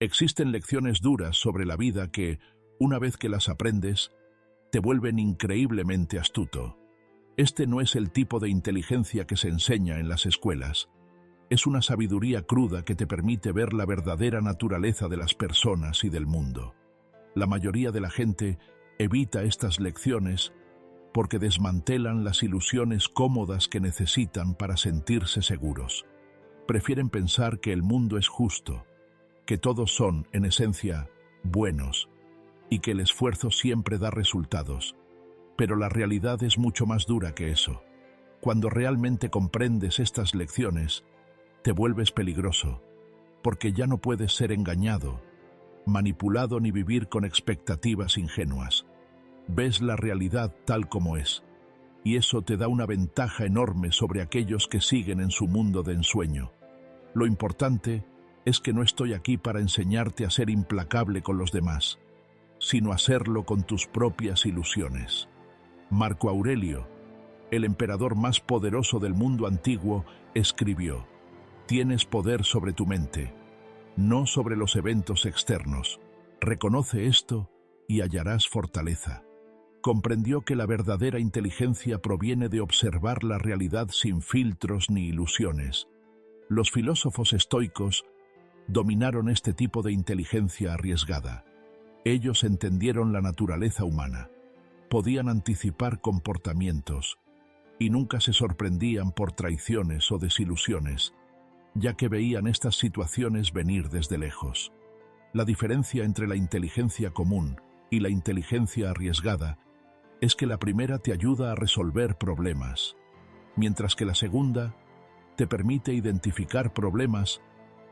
Existen lecciones duras sobre la vida que, una vez que las aprendes, te vuelven increíblemente astuto. Este no es el tipo de inteligencia que se enseña en las escuelas. Es una sabiduría cruda que te permite ver la verdadera naturaleza de las personas y del mundo. La mayoría de la gente evita estas lecciones porque desmantelan las ilusiones cómodas que necesitan para sentirse seguros. Prefieren pensar que el mundo es justo, que todos son, en esencia, buenos, y que el esfuerzo siempre da resultados. Pero la realidad es mucho más dura que eso. Cuando realmente comprendes estas lecciones, te vuelves peligroso, porque ya no puedes ser engañado, manipulado ni vivir con expectativas ingenuas. Ves la realidad tal como es, y eso te da una ventaja enorme sobre aquellos que siguen en su mundo de ensueño. Lo importante es que no estoy aquí para enseñarte a ser implacable con los demás, sino a hacerlo con tus propias ilusiones. Marco Aurelio, el emperador más poderoso del mundo antiguo, escribió: «Tienes poder sobre tu mente, no sobre los eventos externos. Reconoce esto y hallarás fortaleza». Comprendió que la verdadera inteligencia proviene de observar la realidad sin filtros ni ilusiones. Los filósofos estoicos dominaron este tipo de inteligencia arriesgada. Ellos entendieron la naturaleza humana, podían anticipar comportamientos y nunca se sorprendían por traiciones o desilusiones, ya que veían estas situaciones venir desde lejos. La diferencia entre la inteligencia común y la inteligencia arriesgada es que la primera te ayuda a resolver problemas, mientras que la segunda te permite identificar problemas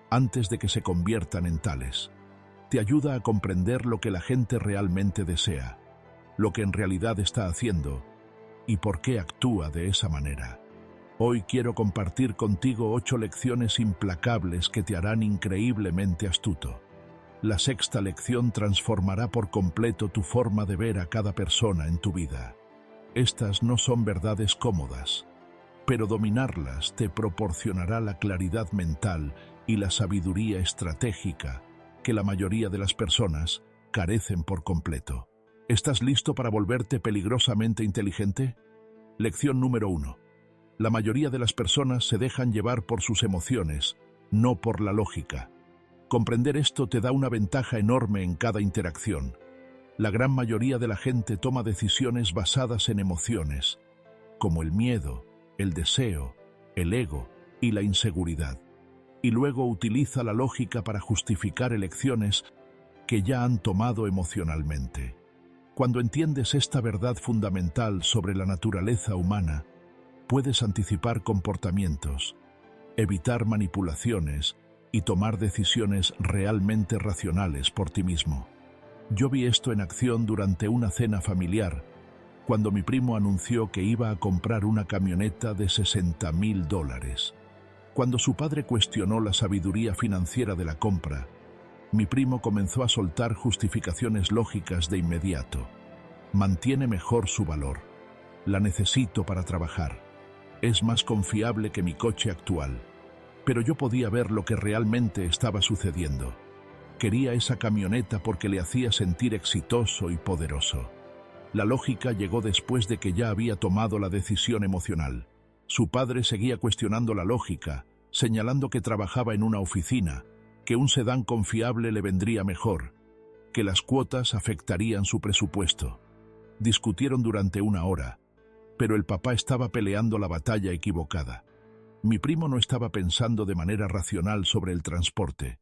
antes de que se conviertan en tales. Te ayuda a comprender lo que la gente realmente desea, lo que en realidad está haciendo y por qué actúa de esa manera. Hoy quiero compartir contigo 8 lecciones implacables que te harán increíblemente astuto. La sexta lección transformará por completo tu forma de ver a cada persona en tu vida. Estas no son verdades cómodas, pero dominarlas te proporcionará la claridad mental y la sabiduría estratégica que la mayoría de las personas carecen por completo. ¿Estás listo para volverte peligrosamente inteligente? Lección número 1. La mayoría de las personas se dejan llevar por sus emociones, no por la lógica. Comprender esto te da una ventaja enorme en cada interacción. La gran mayoría de la gente toma decisiones basadas en emociones, como el miedo, el deseo, el ego y la inseguridad, y luego utiliza la lógica para justificar elecciones que ya han tomado emocionalmente. Cuando entiendes esta verdad fundamental sobre la naturaleza humana, puedes anticipar comportamientos, evitar manipulaciones y tomar decisiones realmente racionales por ti mismo. Yo vi esto en acción durante una cena familiar, cuando mi primo anunció que iba a comprar una camioneta de $60,000. Cuando su padre cuestionó la sabiduría financiera de la compra, mi primo comenzó a soltar justificaciones lógicas de inmediato. Mantiene mejor su valor. La necesito para trabajar. Es más confiable que mi coche actual. Pero yo podía ver lo que realmente estaba sucediendo. Quería esa camioneta porque le hacía sentir exitoso y poderoso. La lógica llegó después de que ya había tomado la decisión emocional. Su padre seguía cuestionando la lógica, señalando que trabajaba en una oficina, que un sedán confiable le vendría mejor, que las cuotas afectarían su presupuesto. Discutieron durante 1 hora, pero el papá estaba peleando la batalla equivocada. Mi primo no estaba pensando de manera racional sobre el transporte.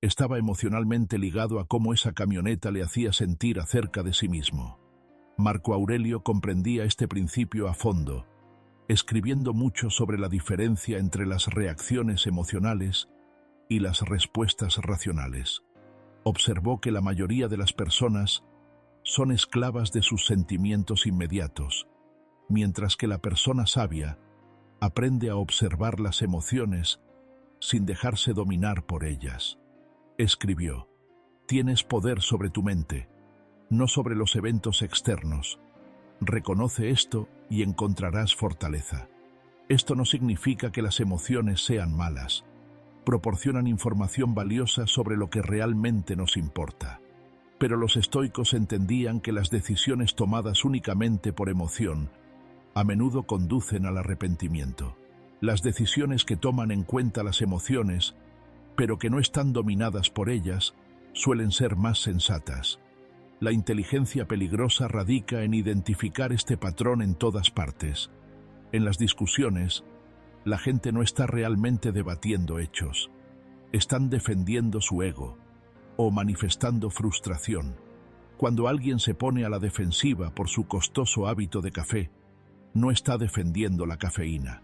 Estaba emocionalmente ligado a cómo esa camioneta le hacía sentir acerca de sí mismo. Marco Aurelio comprendía este principio a fondo, escribiendo mucho sobre la diferencia entre las reacciones emocionales y las respuestas racionales. Observó que la mayoría de las personas son esclavas de sus sentimientos inmediatos, mientras que la persona sabia aprende a observar las emociones sin dejarse dominar por ellas. Escribió: «Tienes poder sobre tu mente, no sobre los eventos externos. Reconoce esto y encontrarás fortaleza». Esto no significa que las emociones sean malas. proporcionan información valiosa sobre lo que realmente nos importa. Pero los estoicos entendían que las decisiones tomadas únicamente por emoción a menudo conducen al arrepentimiento. Las decisiones que toman en cuenta las emociones, pero que no están dominadas por ellas, suelen ser más sensatas. La inteligencia peligrosa radica en identificar este patrón en todas partes. En las discusiones, la gente no está realmente debatiendo hechos. Están defendiendo su ego o manifestando frustración. Cuando alguien se pone a la defensiva por su costoso hábito de café, no está defendiendo la cafeína.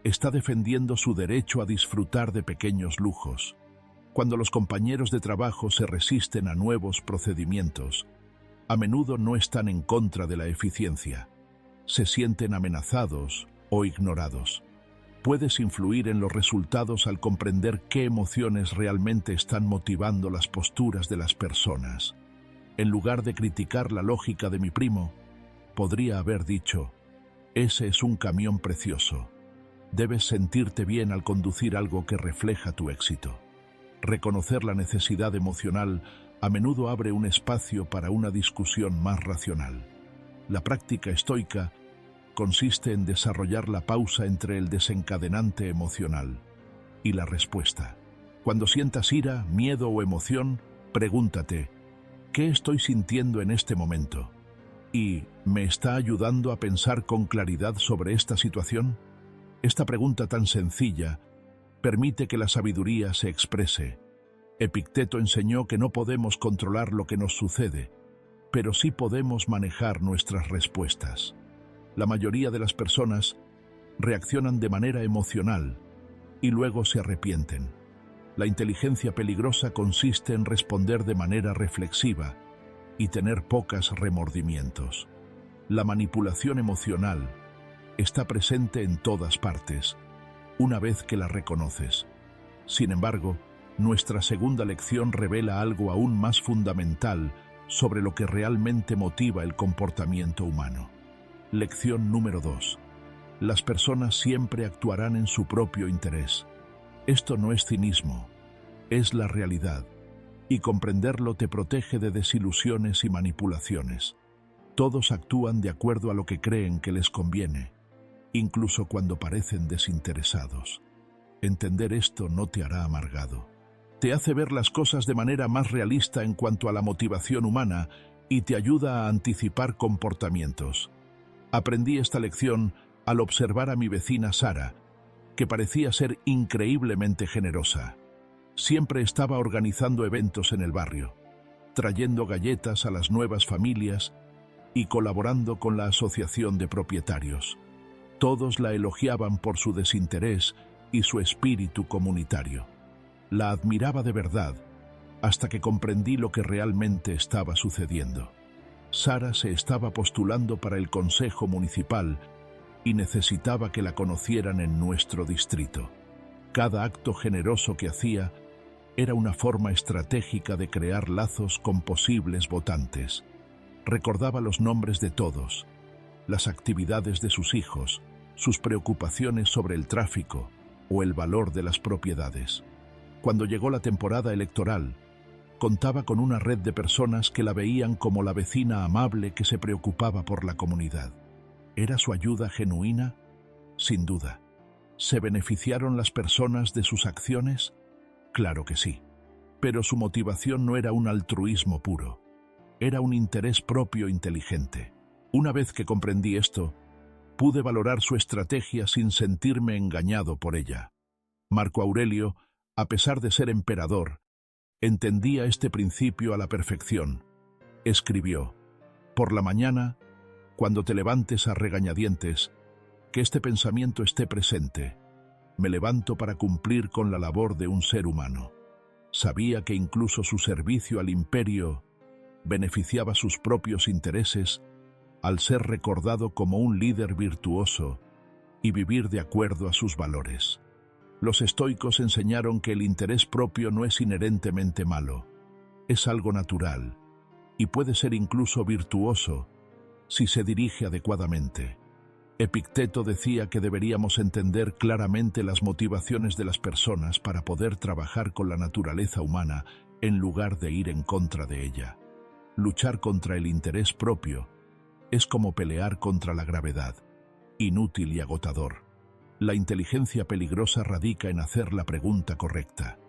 Está defendiendo su derecho a disfrutar de pequeños lujos. Cuando los compañeros de trabajo se resisten a nuevos procedimientos, a menudo no están en contra de la eficiencia. Se sienten amenazados o ignorados. Puedes influir en los resultados al comprender qué emociones realmente están motivando las posturas de las personas. En lugar de criticar la lógica de mi primo, podría haber dicho: ese es un camión precioso. Debes sentirte bien al conducir algo que refleja tu éxito. Reconocer la necesidad emocional a menudo abre un espacio para una discusión más racional. La práctica estoica consiste en desarrollar la pausa entre el desencadenante emocional y la respuesta. Cuando sientas ira, miedo o emoción, pregúntate: ¿qué estoy sintiendo en este momento? ¿Y me está ayudando a pensar con claridad sobre esta situación? Esta pregunta tan sencilla permite que la sabiduría se exprese. Epicteto enseñó que no podemos controlar lo que nos sucede, pero sí podemos manejar nuestras respuestas. La mayoría de las personas reaccionan de manera emocional y luego se arrepienten. La inteligencia peligrosa consiste en responder de manera reflexiva y tener pocos remordimientos. La manipulación emocional está presente en todas partes, una vez que la reconoces. Sin embargo, nuestra segunda lección revela algo aún más fundamental sobre lo que realmente motiva el comportamiento humano. Lección número 2. Las personas siempre actuarán en su propio interés. Esto no es cinismo, es la realidad, y comprenderlo te protege de desilusiones y manipulaciones. Todos actúan de acuerdo a lo que creen que les conviene, incluso cuando parecen desinteresados. Entender esto no te hará amargado. Te hace ver las cosas de manera más realista en cuanto a la motivación humana y te ayuda a anticipar comportamientos. Aprendí esta lección al observar a mi vecina Sara, que parecía ser increíblemente generosa. Siempre estaba organizando eventos en el barrio, trayendo galletas a las nuevas familias y colaborando con la asociación de propietarios. Todos la elogiaban por su desinterés y su espíritu comunitario. La admiraba de verdad, hasta que comprendí lo que realmente estaba sucediendo. Sara se estaba postulando para el consejo municipal y necesitaba que la conocieran en nuestro distrito. Cada acto generoso que hacía era una forma estratégica de crear lazos con posibles votantes. Recordaba los nombres de todos, las actividades de sus hijos, sus preocupaciones sobre el tráfico o el valor de las propiedades. Cuando llegó la temporada electoral, contaba con una red de personas que la veían como la vecina amable que se preocupaba por la comunidad. ¿Era su ayuda genuina? Sin duda. ¿Se beneficiaron las personas de sus acciones? Claro que sí. Pero su motivación no era un altruismo puro. Era un interés propio inteligente. Una vez que comprendí esto, pude valorar su estrategia sin sentirme engañado por ella. Marco Aurelio, a pesar de ser emperador, entendía este principio a la perfección. Escribió: por la mañana, cuando te levantes a regañadientes, que este pensamiento esté presente: me levanto para cumplir con la labor de un ser humano. Sabía que incluso su servicio al imperio beneficiaba sus propios intereses al ser recordado como un líder virtuoso y vivir de acuerdo a sus valores. Los estoicos enseñaron que el interés propio no es inherentemente malo, es algo natural y puede ser incluso virtuoso si se dirige adecuadamente. Epicteto decía que deberíamos entender claramente las motivaciones de las personas para poder trabajar con la naturaleza humana en lugar de ir en contra de ella. Luchar contra el interés propio es como pelear contra la gravedad, inútil y agotador. La inteligencia peligrosa radica en hacer la pregunta correcta.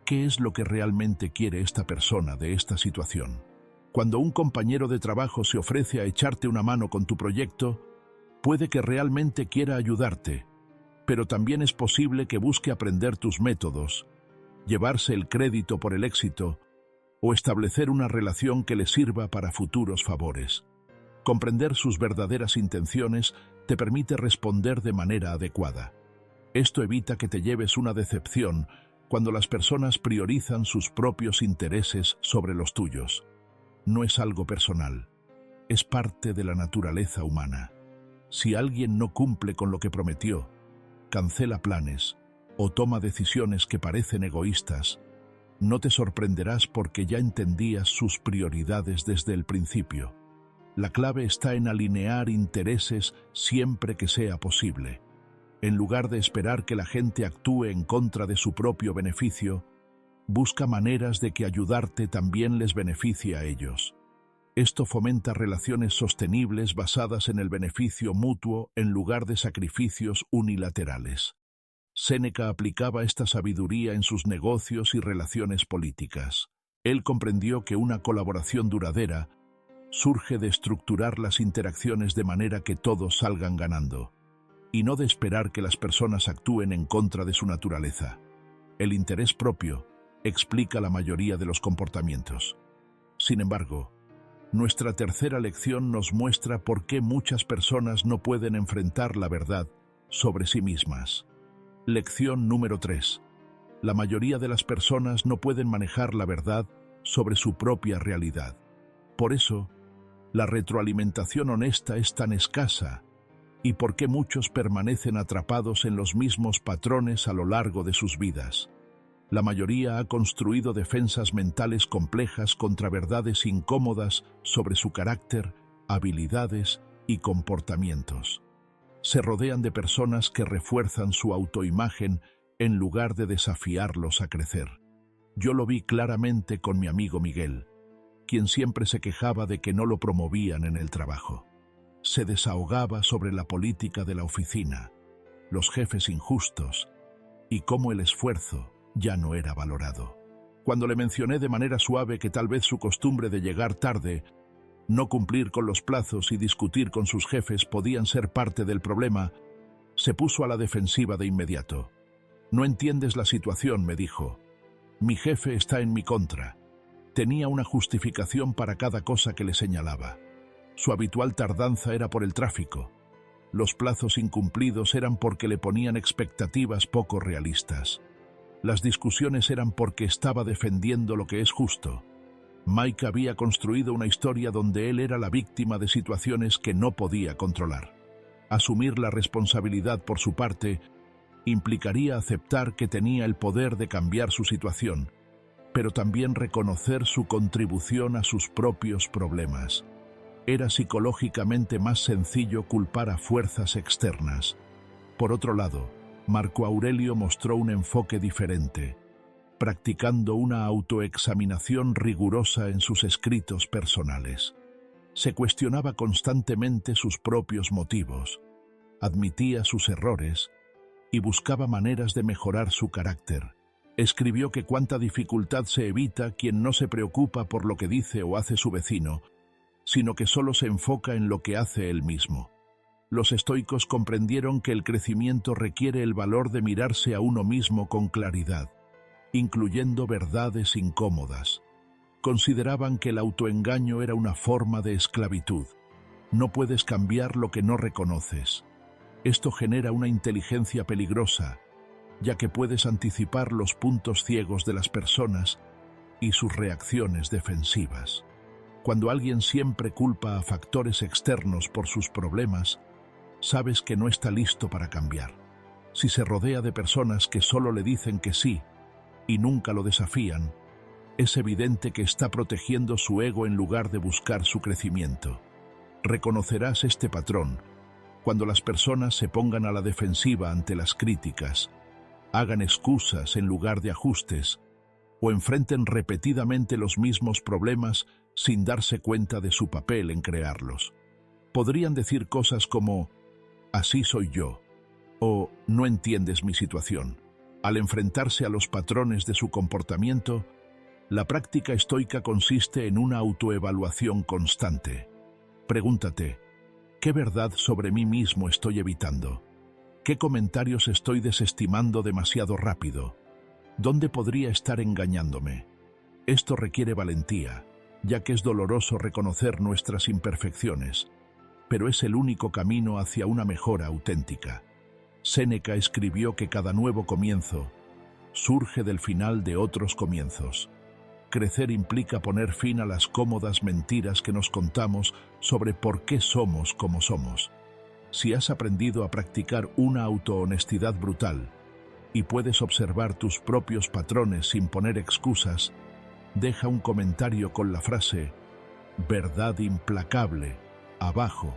¿Qué es lo que realmente quiere esta persona de esta situación? Cuando un compañero de trabajo se ofrece a echarte una mano con tu proyecto, puede que realmente quiera ayudarte, pero también es posible que busque aprender tus métodos, llevarse el crédito por el éxito o establecer una relación que le sirva para futuros favores. Comprender sus verdaderas intenciones te permite responder de manera adecuada. Esto evita que te lleves una decepción cuando las personas priorizan sus propios intereses sobre los tuyos. No es algo personal, es parte de la naturaleza humana. Si alguien no cumple con lo que prometió, cancela planes o toma decisiones que parecen egoístas, no te sorprenderás porque ya entendías sus prioridades desde el principio. La clave está en alinear intereses siempre que sea posible. En lugar de esperar que la gente actúe en contra de su propio beneficio, busca maneras de que ayudarte también les beneficie a ellos. Esto fomenta relaciones sostenibles basadas en el beneficio mutuo en lugar de sacrificios unilaterales. Séneca aplicaba esta sabiduría en sus negocios y relaciones políticas. Él comprendió que una colaboración duradera surge de estructurar las interacciones de manera que todos salgan ganando, y no de esperar que las personas actúen en contra de su naturaleza. El interés propio explica la mayoría de los comportamientos. Sin embargo, nuestra tercera lección nos muestra por qué muchas personas no pueden enfrentar la verdad sobre sí mismas. Lección número 3. La mayoría de las personas no pueden manejar la verdad sobre su propia realidad. Por eso, la retroalimentación honesta es tan escasa y por qué muchos permanecen atrapados en los mismos patrones a lo largo de sus vidas. La mayoría ha construido defensas mentales complejas contra verdades incómodas sobre su carácter, habilidades y comportamientos. Se rodean de personas que refuerzan su autoimagen en lugar de desafiarlos a crecer. Yo lo vi claramente con mi amigo Miguel, quien siempre se quejaba de que no lo promovían en el trabajo. Se desahogaba sobre la política de la oficina, los jefes injustos y cómo el esfuerzo ya no era valorado. Cuando le mencioné de manera suave que tal vez su costumbre de llegar tarde, no cumplir con los plazos y discutir con sus jefes podían ser parte del problema, se puso a la defensiva de inmediato. «No entiendes la situación», me dijo. «Mi jefe está en mi contra». Tenía una justificación para cada cosa que le señalaba. Su habitual tardanza era por el tráfico. Los plazos incumplidos eran porque le ponían expectativas poco realistas. Las discusiones eran porque estaba defendiendo lo que es justo. Mike había construido una historia donde él era la víctima de situaciones que no podía controlar. Asumir la responsabilidad por su parte implicaría aceptar que tenía el poder de cambiar su situación, pero también reconocer su contribución a sus propios problemas. Era psicológicamente más sencillo culpar a fuerzas externas. Por otro lado, Marco Aurelio mostró un enfoque diferente, practicando una autoexaminación rigurosa en sus escritos personales. Se cuestionaba constantemente sus propios motivos, admitía sus errores y buscaba maneras de mejorar su carácter. Escribió que cuánta dificultad se evita quien no se preocupa por lo que dice o hace su vecino, sino que solo se enfoca en lo que hace él mismo. Los estoicos comprendieron que el crecimiento requiere el valor de mirarse a uno mismo con claridad, incluyendo verdades incómodas. Consideraban que el autoengaño era una forma de esclavitud. No puedes cambiar lo que no reconoces. Esto genera una inteligencia peligrosa, ya que puedes anticipar los puntos ciegos de las personas y sus reacciones defensivas. Cuando alguien siempre culpa a factores externos por sus problemas, sabes que no está listo para cambiar. Si se rodea de personas que solo le dicen que sí y nunca lo desafían, es evidente que está protegiendo su ego en lugar de buscar su crecimiento. Reconocerás este patrón Cuando las personas se pongan a la defensiva ante las críticas, hagan excusas en lugar de ajustes, o enfrenten repetidamente los mismos problemas sin darse cuenta de su papel en crearlos. Podrían decir cosas como, así soy yo, o no entiendes mi situación. Al enfrentarse a los patrones de su comportamiento, la práctica estoica consiste en una autoevaluación constante. Pregúntate, ¿qué verdad sobre mí mismo estoy evitando? ¿Qué comentarios estoy desestimando demasiado rápido? ¿Dónde podría estar engañándome? Esto requiere valentía, ya que es doloroso reconocer nuestras imperfecciones, pero es el único camino hacia una mejora auténtica. Séneca escribió que cada nuevo comienzo surge del final de otros comienzos. Crecer implica poner fin a las cómodas mentiras que nos contamos sobre por qué somos como somos. Si has aprendido a practicar una autohonestidad brutal y puedes observar tus propios patrones sin poner excusas, deja un comentario con la frase «verdad implacable» abajo,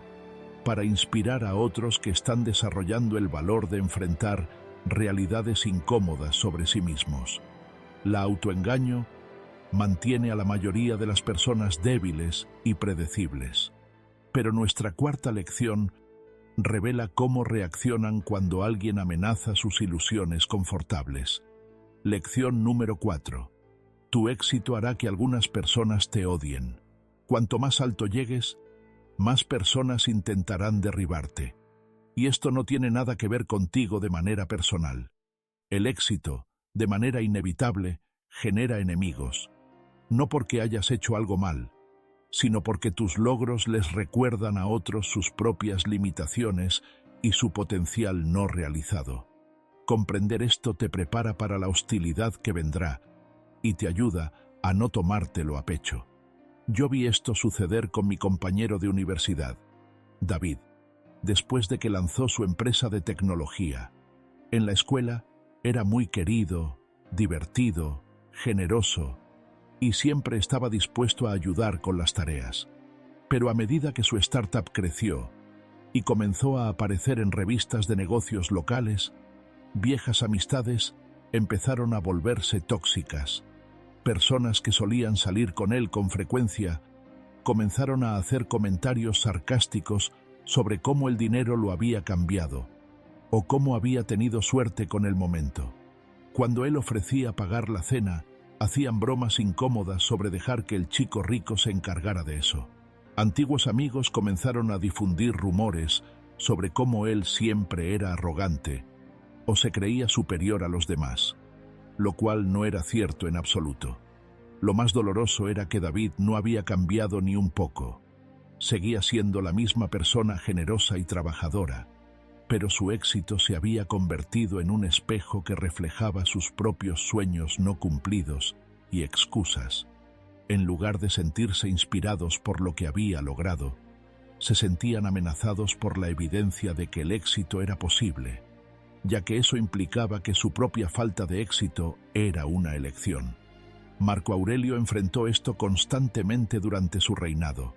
para inspirar a otros que están desarrollando el valor de enfrentar realidades incómodas sobre sí mismos. La autoengaño mantiene a la mayoría de las personas débiles y predecibles. Pero nuestra cuarta lección revela cómo reaccionan cuando alguien amenaza sus ilusiones confortables. Lección número 4. Tu éxito hará que algunas personas te odien. Cuanto más alto llegues, más personas intentarán derribarte. Y esto no tiene nada que ver contigo de manera personal. El éxito, de manera inevitable, genera enemigos. No porque hayas hecho algo mal, sino porque tus logros les recuerdan a otros sus propias limitaciones y su potencial no realizado. Comprender esto te prepara para la hostilidad que vendrá y te ayuda a no tomártelo a pecho. Yo vi esto suceder con mi compañero de universidad, David, después de que lanzó su empresa de tecnología. En la escuela era muy querido, divertido, generoso, y siempre estaba dispuesto a ayudar con las tareas. Pero a medida que su startup creció y comenzó a aparecer en revistas de negocios locales, viejas amistades empezaron a volverse tóxicas. Personas que solían salir con él con frecuencia comenzaron a hacer comentarios sarcásticos sobre cómo el dinero lo había cambiado o cómo había tenido suerte con el momento. Cuando él ofrecía pagar la cena, hacían bromas incómodas sobre dejar que el chico rico se encargara de eso. Antiguos amigos comenzaron a difundir rumores sobre cómo él siempre era arrogante o se creía superior a los demás, lo cual no era cierto en absoluto. Lo más doloroso era que David no había cambiado ni un poco. Seguía siendo la misma persona generosa y trabajadora, pero su éxito se había convertido en un espejo que reflejaba sus propios sueños no cumplidos y excusas. En lugar de sentirse inspirados por lo que había logrado, se sentían amenazados por la evidencia de que el éxito era posible, ya que eso implicaba que su propia falta de éxito era una elección. Marco Aurelio enfrentó esto constantemente durante su reinado.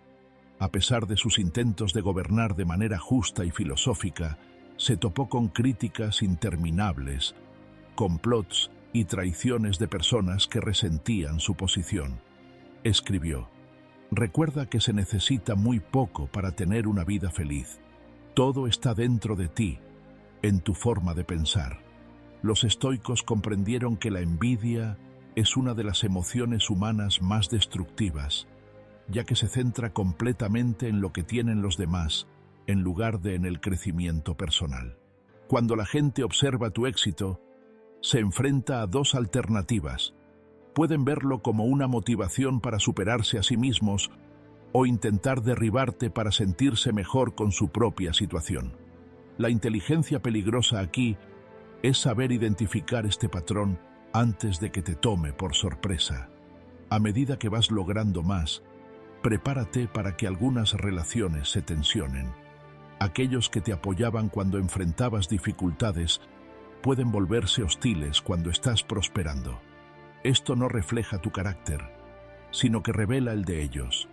A pesar de sus intentos de gobernar de manera justa y filosófica, se topó con críticas interminables, complots y traiciones de personas que resentían su posición. Escribió: «Recuerda que se necesita muy poco para tener una vida feliz. Todo está dentro de ti, en tu forma de pensar». Los estoicos comprendieron que la envidia es una de las emociones humanas más destructivas, ya que se centra completamente en lo que tienen los demás, en lugar de en el crecimiento personal. Cuando la gente observa tu éxito, se enfrenta a dos alternativas. Pueden verlo como una motivación para superarse a sí mismos o intentar derribarte para sentirse mejor con su propia situación. La inteligencia peligrosa aquí es saber identificar este patrón antes de que te tome por sorpresa. A medida que vas logrando más, prepárate para que algunas relaciones se tensionen. Aquellos que te apoyaban cuando enfrentabas dificultades pueden volverse hostiles cuando estás prosperando. Esto no refleja tu carácter, sino que revela el de ellos.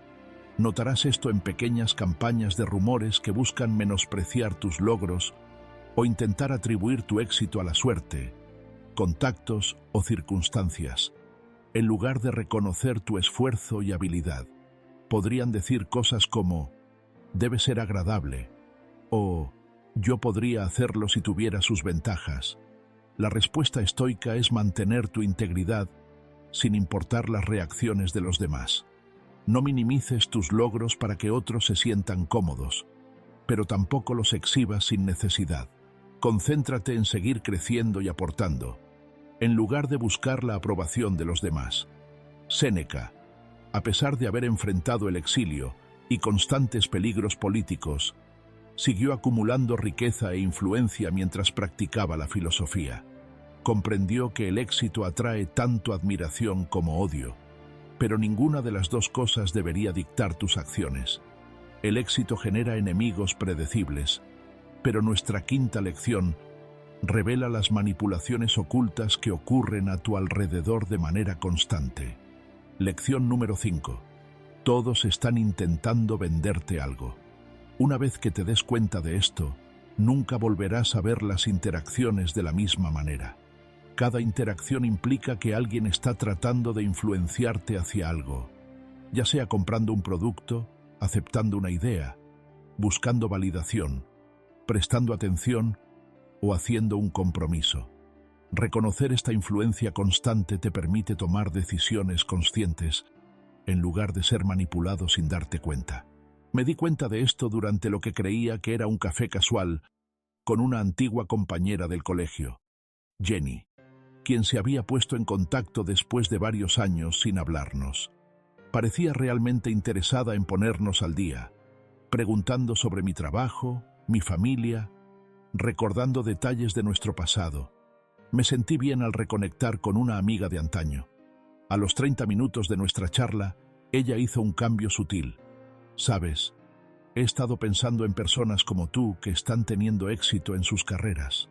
Notarás esto en pequeñas campañas de rumores que buscan menospreciar tus logros o intentar atribuir tu éxito a la suerte, contactos o circunstancias, en lugar de reconocer tu esfuerzo y habilidad. Podrían decir cosas como, debe ser agradable, o yo podría hacerlo si tuviera sus ventajas. La respuesta estoica es mantener tu integridad sin importar las reacciones de los demás. No minimices tus logros para que otros se sientan cómodos, pero tampoco los exhibas sin necesidad. Concéntrate en seguir creciendo y aportando, en lugar de buscar la aprobación de los demás. Séneca, a pesar de haber enfrentado el exilio y constantes peligros políticos, siguió acumulando riqueza e influencia mientras practicaba la filosofía. Comprendió que el éxito atrae tanto admiración como odio, pero ninguna de las dos cosas debería dictar tus acciones. El éxito genera enemigos predecibles, pero nuestra quinta lección revela las manipulaciones ocultas que ocurren a tu alrededor de manera constante. Lección número 5. Todos están intentando venderte algo. Una vez que te des cuenta de esto, nunca volverás a ver las interacciones de la misma manera. Cada interacción implica que alguien está tratando de influenciarte hacia algo, ya sea comprando un producto, aceptando una idea, buscando validación, prestando atención o haciendo un compromiso. Reconocer esta influencia constante te permite tomar decisiones conscientes, en lugar de ser manipulado sin darte cuenta. Me di cuenta de esto durante lo que creía que era un café casual con una antigua compañera del colegio, Jenny, quien se había puesto en contacto después de varios años sin hablarnos. Parecía realmente interesada en ponernos al día, preguntando sobre mi trabajo, mi familia, recordando detalles de nuestro pasado. Me sentí bien al reconectar con una amiga de antaño. A los 30 minutos de nuestra charla, ella hizo un cambio sutil. Sabes, he estado pensando en personas como tú que están teniendo éxito en sus carreras.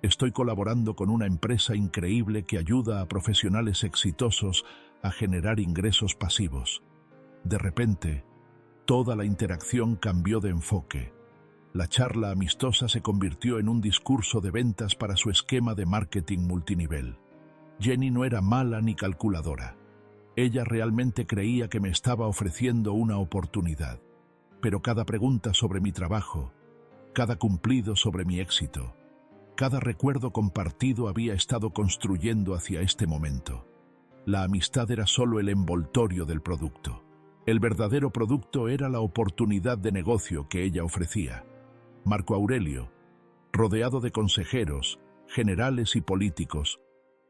Estoy colaborando con una empresa increíble que ayuda a profesionales exitosos a generar ingresos pasivos. De repente, toda la interacción cambió de enfoque. La charla amistosa se convirtió en un discurso de ventas para su esquema de marketing multinivel. Jenny no era mala ni calculadora. Ella realmente creía que me estaba ofreciendo una oportunidad. Pero cada pregunta sobre mi trabajo, cada cumplido sobre mi éxito, cada recuerdo compartido había estado construyendo hacia este momento. La amistad era solo el envoltorio del producto. El verdadero producto era la oportunidad de negocio que ella ofrecía. Marco Aurelio, rodeado de consejeros, generales y políticos,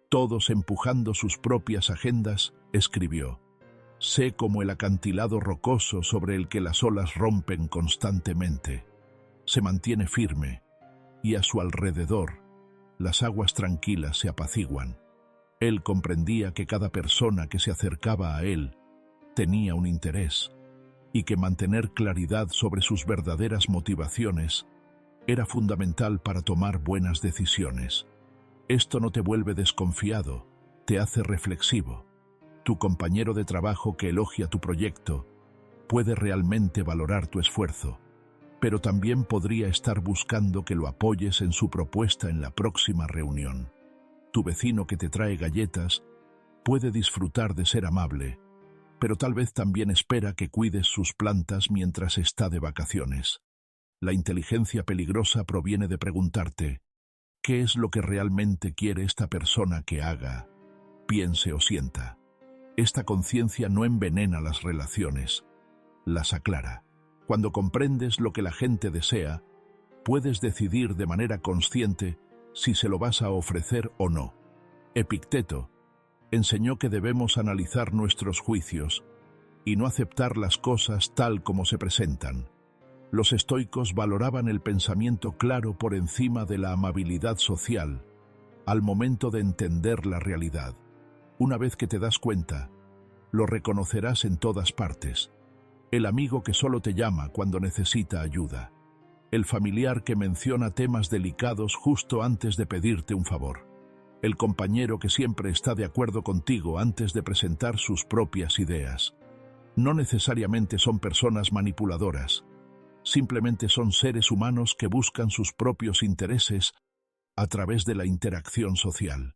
todos empujando sus propias agendas, escribió: «Sé como el acantilado rocoso sobre el que las olas rompen constantemente. Se mantiene firme, y a su alrededor las aguas tranquilas se apaciguan». Él comprendía que cada persona que se acercaba a él tenía un interés, y que mantener claridad sobre sus verdaderas motivaciones era fundamental para tomar buenas decisiones. Esto no te vuelve desconfiado, te hace reflexivo. Tu compañero de trabajo que elogia tu proyecto puede realmente valorar tu esfuerzo, pero también podría estar buscando que lo apoyes en su propuesta en la próxima reunión. Tu vecino que te trae galletas puede disfrutar de ser amable, pero tal vez también espera que cuides sus plantas mientras está de vacaciones. La inteligencia peligrosa proviene de preguntarte: ¿qué es lo que realmente quiere esta persona que haga, piense o sienta? Esta conciencia no envenena las relaciones, las aclara. Cuando comprendes lo que la gente desea, puedes decidir de manera consciente si se lo vas a ofrecer o no. Epicteto enseñó que debemos analizar nuestros juicios y no aceptar las cosas tal como se presentan. Los estoicos valoraban el pensamiento claro por encima de la amabilidad social al momento de entender la realidad. Una vez que te das cuenta, lo reconocerás en todas partes. El amigo que solo te llama cuando necesita ayuda. El familiar que menciona temas delicados justo antes de pedirte un favor. El compañero que siempre está de acuerdo contigo antes de presentar sus propias ideas. No necesariamente son personas manipuladoras, simplemente son seres humanos que buscan sus propios intereses a través de la interacción social.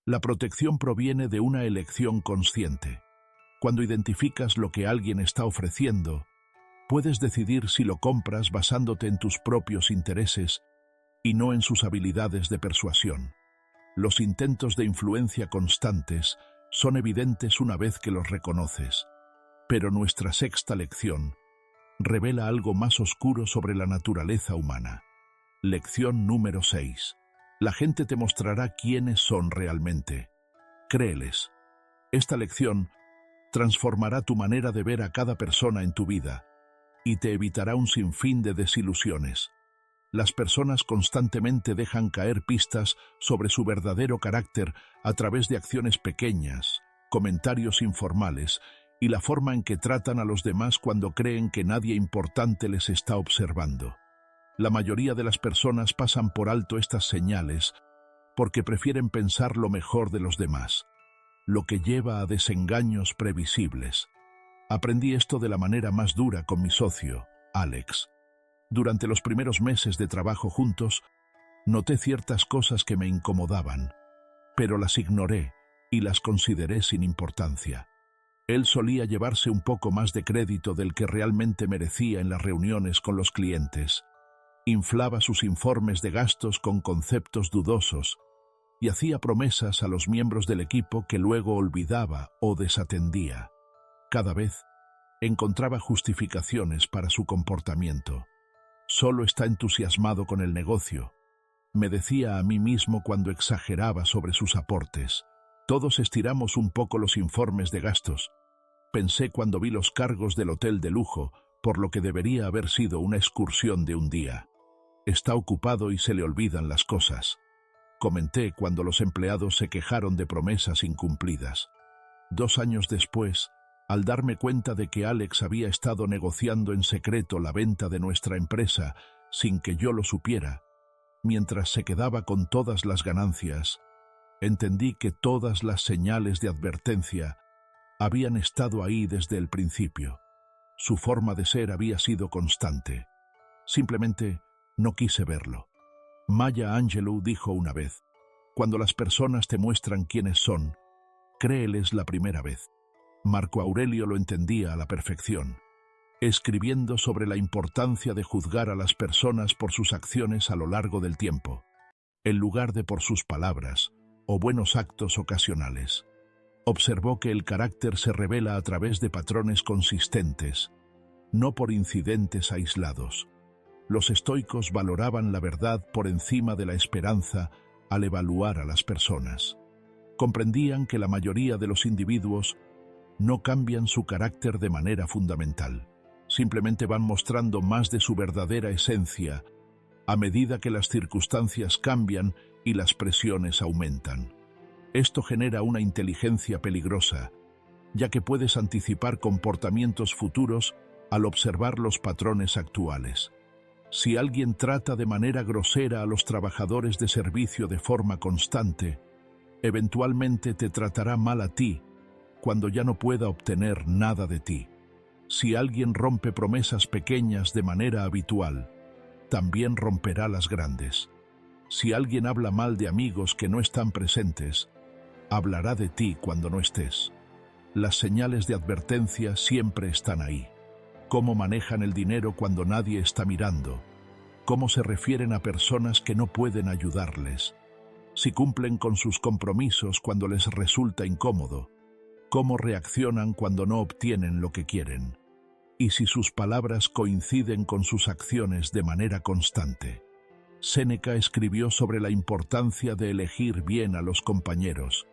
La protección proviene de una elección consciente. Cuando identificas lo que alguien está ofreciendo, puedes decidir si lo compras basándote en tus propios intereses y no en sus habilidades de persuasión. Los intentos de influencia constantes son evidentes una vez que los reconoces, pero nuestra sexta lección revela algo más oscuro sobre la naturaleza humana. Lección número 6. La gente te mostrará quiénes son realmente. Créeles. Esta lección transformará tu manera de ver a cada persona en tu vida y te evitará un sinfín de desilusiones. Las personas constantemente dejan caer pistas sobre su verdadero carácter a través de acciones pequeñas, comentarios informales y la forma en que tratan a los demás cuando creen que nadie importante les está observando. La mayoría de las personas pasan por alto estas señales porque prefieren pensar lo mejor de los demás, lo que lleva a desengaños previsibles. Aprendí esto de la manera más dura con mi socio, Alex. Durante los primeros meses de trabajo juntos, noté ciertas cosas que me incomodaban, pero las ignoré y las consideré sin importancia. Él solía llevarse un poco más de crédito del que realmente merecía en las reuniones con los clientes. Inflaba sus informes de gastos con conceptos dudosos y hacía promesas a los miembros del equipo que luego olvidaba o desatendía. Cada vez encontraba justificaciones para su comportamiento. Solo está entusiasmado con el negocio, me decía a mí mismo cuando exageraba sobre sus aportes. Todos estiramos un poco los informes de gastos. Pensé cuando vi los cargos del hotel de lujo, por lo que debería haber sido una excursión de un día. Está ocupado y se le olvidan las cosas. Comenté cuando los empleados se quejaron de promesas incumplidas. 2 años después, al darme cuenta de que Alex había estado negociando en secreto la venta de nuestra empresa sin que yo lo supiera, mientras se quedaba con todas las ganancias, entendí que todas las señales de advertencia habían estado ahí desde el principio. Su forma de ser había sido constante. Simplemente no quise verlo. Maya Angelou dijo una vez: cuando las personas te muestran quiénes son, créeles la primera vez. Marco Aurelio lo entendía a la perfección, escribiendo sobre la importancia de juzgar a las personas por sus acciones a lo largo del tiempo, en lugar de por sus palabras o buenos actos ocasionales. Observó que el carácter se revela a través de patrones consistentes, no por incidentes aislados. Los estoicos valoraban la verdad por encima de la esperanza al evaluar a las personas. Comprendían que la mayoría de los individuos no cambian su carácter de manera fundamental. Simplemente van mostrando más de su verdadera esencia a medida que las circunstancias cambian y las presiones aumentan. Esto genera una inteligencia peligrosa, ya que puedes anticipar comportamientos futuros al observar los patrones actuales. Si alguien trata de manera grosera a los trabajadores de servicio de forma constante, eventualmente te tratará mal a ti cuando ya no pueda obtener nada de ti. Si alguien rompe promesas pequeñas de manera habitual, también romperá las grandes. Si alguien habla mal de amigos que no están presentes, hablará de ti cuando no estés. Las señales de advertencia siempre están ahí. Cómo manejan el dinero cuando nadie está mirando. Cómo se refieren a personas que no pueden ayudarles. Si cumplen con sus compromisos cuando les resulta incómodo. Cómo reaccionan cuando no obtienen lo que quieren. Y si sus palabras coinciden con sus acciones de manera constante. Séneca escribió sobre la importancia de elegir bien a los compañeros,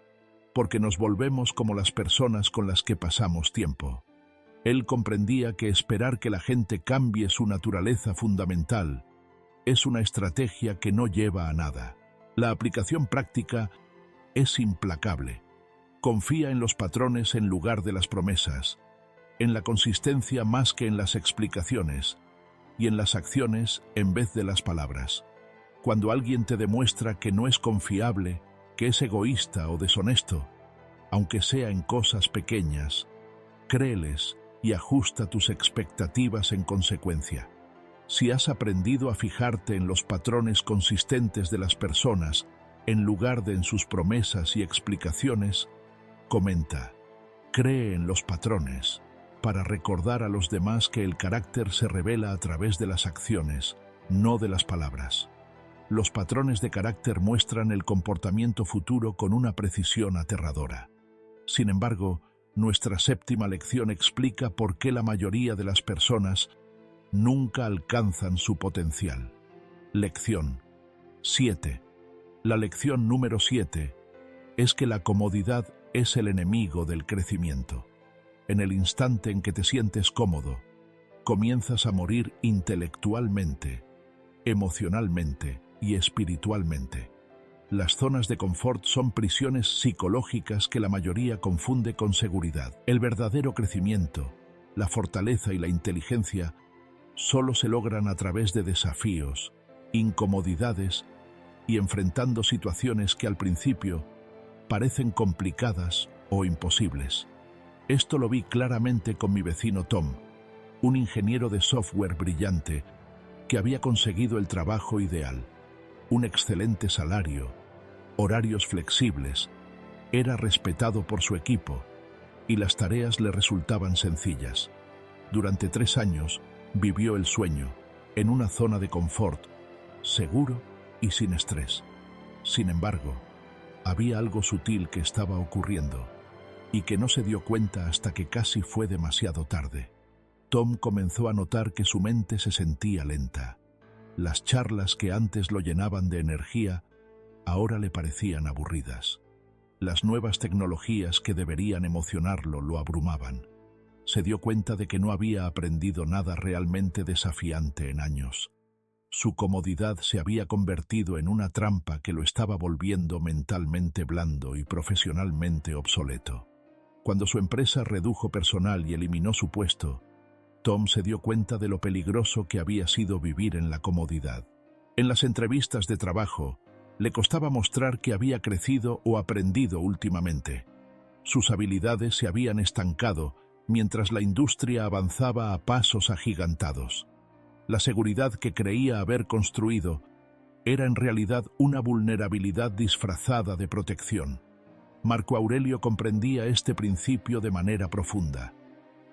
porque nos volvemos como las personas con las que pasamos tiempo. Él comprendía que esperar que la gente cambie su naturaleza fundamental es una estrategia que no lleva a nada. La aplicación práctica es implacable. Confía en los patrones en lugar de las promesas, en la consistencia más que en las explicaciones, y en las acciones en vez de las palabras. Cuando alguien te demuestra que no es confiable, que es egoísta o deshonesto, aunque sea en cosas pequeñas, créeles y ajusta tus expectativas en consecuencia. Si has aprendido a fijarte en los patrones consistentes de las personas en lugar de en sus promesas y explicaciones, comenta: cree en los patrones para recordar a los demás que el carácter se revela a través de las acciones, no de las palabras. Los patrones de carácter muestran el comportamiento futuro con una precisión aterradora. Sin embargo, nuestra séptima lección explica por qué la mayoría de las personas nunca alcanzan su potencial. Lección 7. La lección número 7 es que la comodidad es el enemigo del crecimiento. En el instante en que te sientes cómodo, comienzas a morir intelectualmente, emocionalmente y espiritualmente. Las zonas de confort son prisiones psicológicas que la mayoría confunde con seguridad. El verdadero crecimiento, la fortaleza y la inteligencia solo se logran a través de desafíos, incomodidades y enfrentando situaciones que al principio parecen complicadas o imposibles. Esto lo vi claramente con mi vecino Tom, un ingeniero de software brillante que había conseguido el trabajo ideal, un excelente salario, horarios flexibles, era respetado por su equipo y las tareas le resultaban sencillas. Durante 3 años vivió el sueño, en una zona de confort, seguro y sin estrés. Sin embargo, había algo sutil que estaba ocurriendo y que no se dio cuenta hasta que casi fue demasiado tarde. Tom comenzó a notar que su mente se sentía lenta. Las charlas que antes lo llenaban de energía ahora le parecían aburridas. Las nuevas tecnologías que deberían emocionarlo lo abrumaban. Se dio cuenta de que no había aprendido nada realmente desafiante en años. Su comodidad se había convertido en una trampa que lo estaba volviendo mentalmente blando y profesionalmente obsoleto. Cuando su empresa redujo personal y eliminó su puesto, Tom se dio cuenta de lo peligroso que había sido vivir en la comodidad. En las entrevistas de trabajo, le costaba mostrar que había crecido o aprendido últimamente. Sus habilidades se habían estancado mientras la industria avanzaba a pasos agigantados. La seguridad que creía haber construido era en realidad una vulnerabilidad disfrazada de protección. Marco Aurelio comprendía este principio de manera profunda.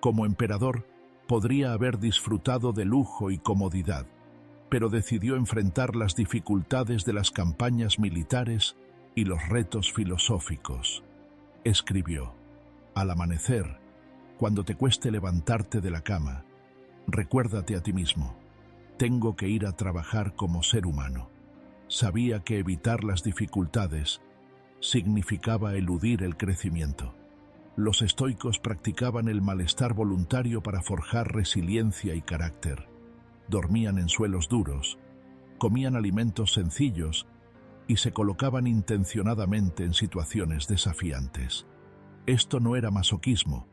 Como emperador, podría haber disfrutado de lujo y comodidad, pero decidió enfrentar las dificultades de las campañas militares y los retos filosóficos. Escribió: al amanecer, cuando te cueste levantarte de la cama, recuérdate a ti mismo: tengo que ir a trabajar como ser humano. Sabía que evitar las dificultades significaba eludir el crecimiento. Los estoicos practicaban el malestar voluntario para forjar resiliencia y carácter. Dormían en suelos duros, comían alimentos sencillos y se colocaban intencionadamente en situaciones desafiantes. Esto no era masoquismo,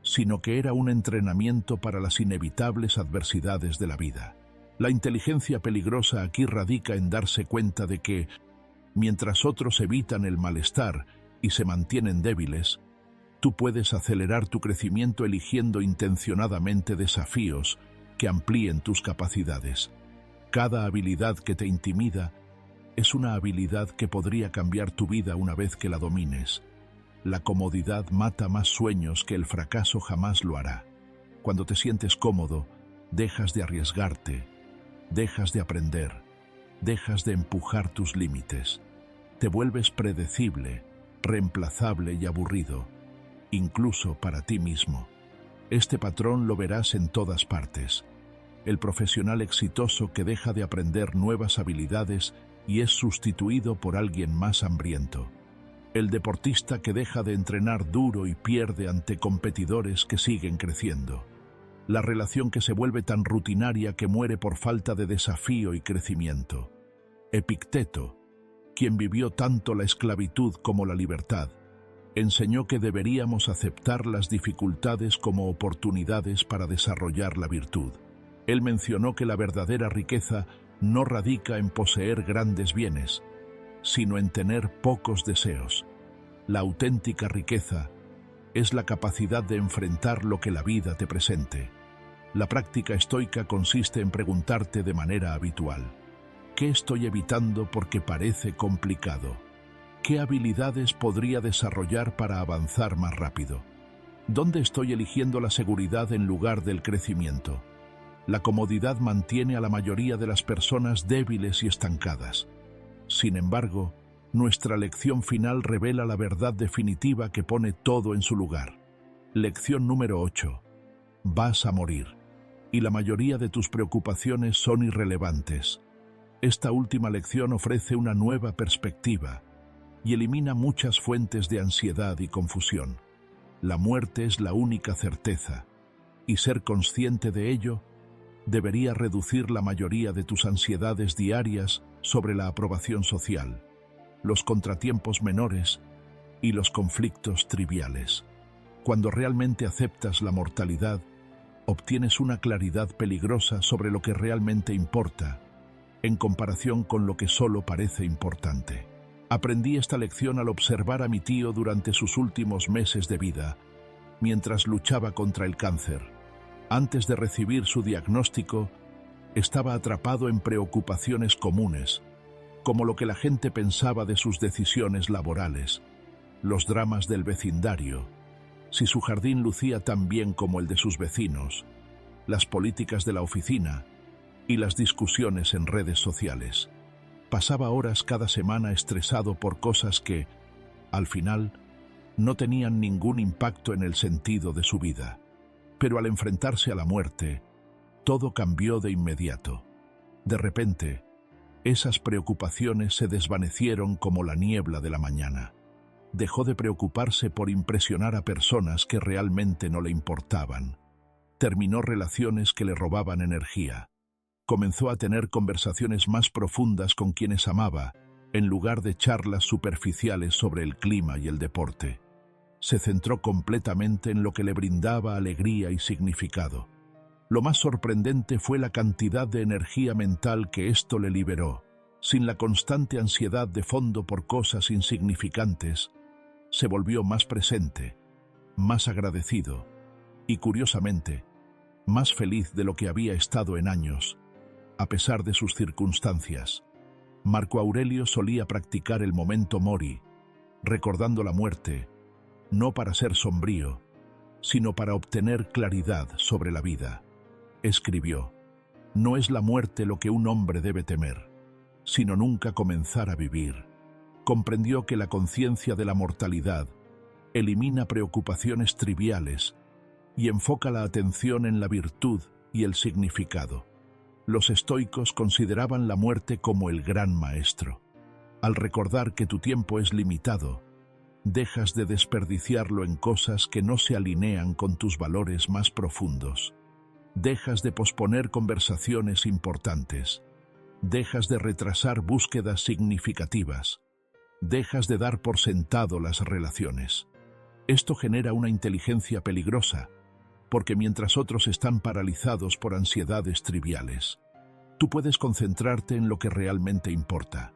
sino que era un entrenamiento para las inevitables adversidades de la vida. La inteligencia peligrosa aquí radica en darse cuenta de que, mientras otros evitan el malestar y se mantienen débiles, tú puedes acelerar tu crecimiento eligiendo intencionadamente desafíos que amplíen tus capacidades. Cada habilidad que te intimida es una habilidad que podría cambiar tu vida una vez que la domines. La comodidad mata más sueños que el fracaso jamás lo hará. Cuando te sientes cómodo, dejas de arriesgarte, dejas de aprender, dejas de empujar tus límites. Te vuelves predecible, reemplazable y aburrido, incluso para ti mismo. Este patrón lo verás en todas partes. El profesional exitoso que deja de aprender nuevas habilidades y es sustituido por alguien más hambriento. El deportista que deja de entrenar duro y pierde ante competidores que siguen creciendo. La relación que se vuelve tan rutinaria que muere por falta de desafío y crecimiento. Epicteto, quien vivió tanto la esclavitud como la libertad, enseñó que deberíamos aceptar las dificultades como oportunidades para desarrollar la virtud. Él mencionó que la verdadera riqueza no radica en poseer grandes bienes, sino en tener pocos deseos. La auténtica riqueza es la capacidad de enfrentar lo que la vida te presente. La práctica estoica consiste en preguntarte de manera habitual: ¿qué estoy evitando porque parece complicado? ¿Qué habilidades podría desarrollar para avanzar más rápido? ¿Dónde estoy eligiendo la seguridad en lugar del crecimiento? La comodidad mantiene a la mayoría de las personas débiles y estancadas. Sin embargo, nuestra lección final revela la verdad definitiva que pone todo en su lugar. Lección número 8. Vas a morir. Y la mayoría de tus preocupaciones son irrelevantes. Esta última lección ofrece una nueva perspectiva y elimina muchas fuentes de ansiedad y confusión. La muerte es la única certeza, y ser consciente de ello debería reducir la mayoría de tus ansiedades diarias sobre la aprobación social, los contratiempos menores y los conflictos triviales. Cuando realmente aceptas la mortalidad, obtienes una claridad peligrosa sobre lo que realmente importa, en comparación con lo que solo parece importante. Aprendí esta lección al observar a mi tío durante sus últimos meses de vida, mientras luchaba contra el cáncer. Antes de recibir su diagnóstico, estaba atrapado en preocupaciones comunes, como lo que la gente pensaba de sus decisiones laborales, los dramas del vecindario, si su jardín lucía tan bien como el de sus vecinos, las políticas de la oficina y las discusiones en redes sociales. Pasaba horas cada semana estresado por cosas que, al final, no tenían ningún impacto en el sentido de su vida. Pero al enfrentarse a la muerte, todo cambió de inmediato. De repente, esas preocupaciones se desvanecieron como la niebla de la mañana. Dejó de preocuparse por impresionar a personas que realmente no le importaban. Terminó relaciones que le robaban energía. Comenzó a tener conversaciones más profundas con quienes amaba, en lugar de charlas superficiales sobre el clima y el deporte. Se centró completamente en lo que le brindaba alegría y significado. Lo más sorprendente fue la cantidad de energía mental que esto le liberó. Sin la constante ansiedad de fondo por cosas insignificantes, se volvió más presente, más agradecido y, curiosamente, más feliz de lo que había estado en años, a pesar de sus circunstancias. Marco Aurelio solía practicar el memento mori, recordando la muerte, no para ser sombrío, sino para obtener claridad sobre la vida. Escribió: «No es la muerte lo que un hombre debe temer, sino nunca comenzar a vivir». Comprendió que la conciencia de la mortalidad elimina preocupaciones triviales y enfoca la atención en la virtud y el significado. Los estoicos consideraban la muerte como el gran maestro. Al recordar que tu tiempo es limitado, dejas de desperdiciarlo en cosas que no se alinean con tus valores más profundos. Dejas de posponer conversaciones importantes. Dejas de retrasar búsquedas significativas. Dejas de dar por sentado las relaciones. Esto genera una inteligencia peligrosa, porque mientras otros están paralizados por ansiedades triviales, tú puedes concentrarte en lo que realmente importa.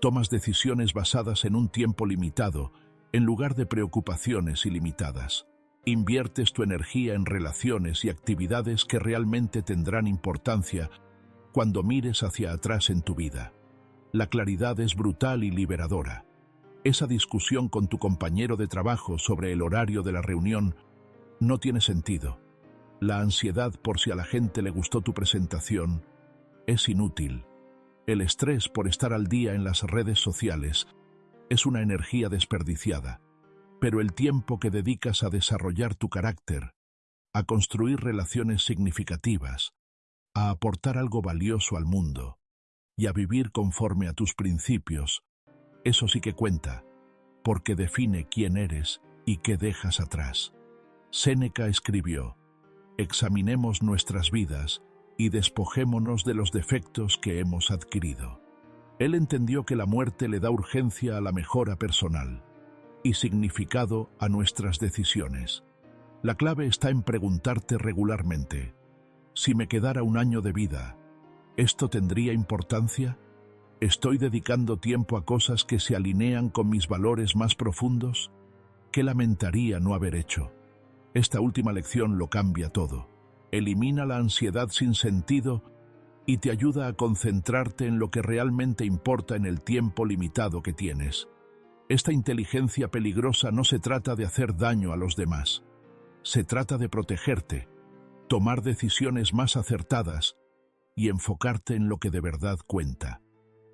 Tomas decisiones basadas en un tiempo limitado, en lugar de preocupaciones ilimitadas. Inviertes tu energía en relaciones y actividades que realmente tendrán importancia cuando mires hacia atrás en tu vida. La claridad es brutal y liberadora. Esa discusión con tu compañero de trabajo sobre el horario de la reunión no tiene sentido. La ansiedad por si a la gente le gustó tu presentación es inútil. El estrés por estar al día en las redes sociales es una energía desperdiciada. Pero el tiempo que dedicas a desarrollar tu carácter, a construir relaciones significativas, a aportar algo valioso al mundo y a vivir conforme a tus principios, eso sí que cuenta, porque define quién eres y qué dejas atrás. Séneca escribió: «Examinemos nuestras vidas y despojémonos de los defectos que hemos adquirido». Él entendió que la muerte le da urgencia a la mejora personal y significado a nuestras decisiones. La clave está en preguntarte regularmente: si me quedara un año de vida, ¿esto tendría importancia? ¿Estoy dedicando tiempo a cosas que se alinean con mis valores más profundos? ¿Qué lamentaría no haber hecho? Esta última lección lo cambia todo. Elimina la ansiedad sin sentido y te ayuda a concentrarte en lo que realmente importa en el tiempo limitado que tienes. Esta inteligencia peligrosa no se trata de hacer daño a los demás. Se trata de protegerte, tomar decisiones más acertadas y enfocarte en lo que de verdad cuenta.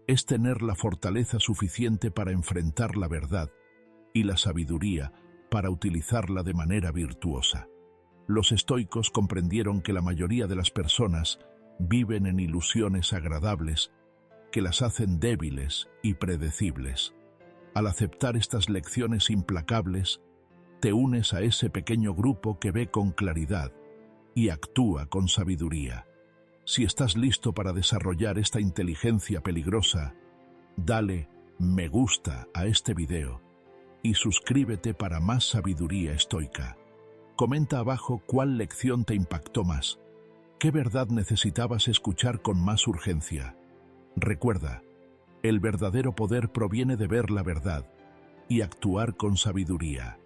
Es tener la fortaleza suficiente para enfrentar la verdad y la sabiduría para utilizarla de manera virtuosa. Los estoicos comprendieron que la mayoría de las personas viven en ilusiones agradables que las hacen débiles y predecibles. Al aceptar estas lecciones implacables, te unes a ese pequeño grupo que ve con claridad y actúa con sabiduría. Si estás listo para desarrollar esta inteligencia peligrosa, dale me gusta a este video y suscríbete para más sabiduría estoica. Comenta abajo cuál lección te impactó más. ¿Qué verdad necesitabas escuchar con más urgencia? Recuerda, el verdadero poder proviene de ver la verdad y actuar con sabiduría.